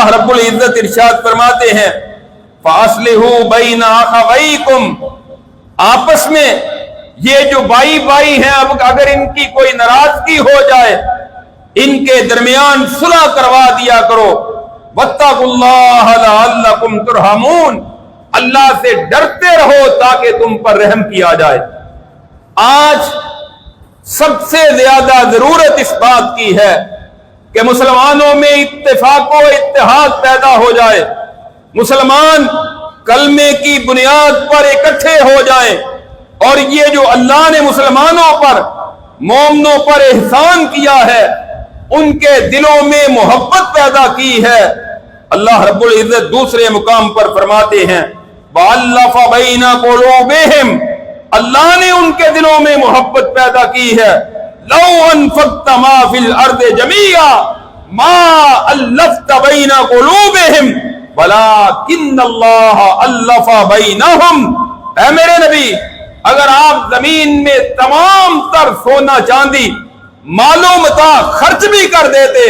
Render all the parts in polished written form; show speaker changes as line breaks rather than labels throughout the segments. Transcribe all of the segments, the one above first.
اللہ رب العزت ارشاد فرماتے ہیں فَأَصْلِحُوا بَيْنَ أَخَوَيْكُمْ، آپس میں یہ جو بھائی بھائی ہیں، اب اگر ان کی کوئی ناراضگی ہو جائے ان کے درمیان صلح کروا دیا کرو. وَاتَّقُوا اللَّهَ لَعَلَّكُمْ تُرْحَمُونَ، اللہ سے ڈرتے رہو تاکہ تم پر رحم کیا جائے. آج سب سے زیادہ ضرورت اس بات کی ہے کہ مسلمانوں میں اتفاق و اتحاد پیدا ہو جائے، مسلمان کلمے کی بنیاد پر اکٹھے ہو جائیں، اور یہ جو اللہ نے مسلمانوں پر مومنوں پر احسان کیا ہے ان کے دلوں میں محبت پیدا کی ہے. اللہ رب العزت دوسرے مقام پر فرماتے ہیں وَأَلَّفَ بَيْنَ قُلُوبِهِمْ، اللہ نے ان کے دلوں میں محبت پیدا کی ہے. لَوْ أَنفَقْتَ مَا فِي الْأَرْضِ جَمِيعًا مَا أَلَّفْتَ بَيْنَ قُلُوبِهِمْ وَلَكِنَّ اللَّهَ أَلَّفَ بَيْنَهُمْ. اے میرے نبی، اگر آپ زمین میں تمام تر سونا چاندی مال و متاع خرچ بھی کر دیتے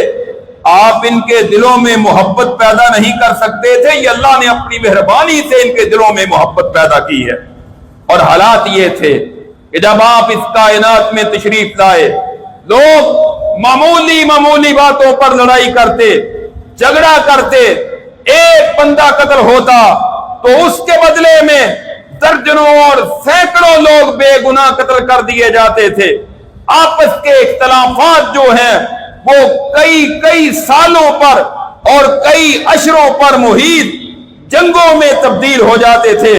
آپ ان کے دلوں میں محبت پیدا نہیں کر سکتے تھے. یہ اللہ نے اپنی مہربانی سے ان کے دلوں میں محبت پیدا کی ہے. اور حالات یہ تھے کہ جب آپ اس کائنات میں تشریف لائے لوگ معمولی باتوں پر لڑائی کرتے، جھگڑا کرتے، ایک بندہ قتل ہوتا تو اس کے بدلے میں درجنوں اور سینکڑوں لوگ بے گناہ قتل کر دیے جاتے تھے. آپس کے اختلافات جو ہیں وہ کئی سالوں پر اور کئی عشروں پر محیط جنگوں میں تبدیل ہو جاتے تھے.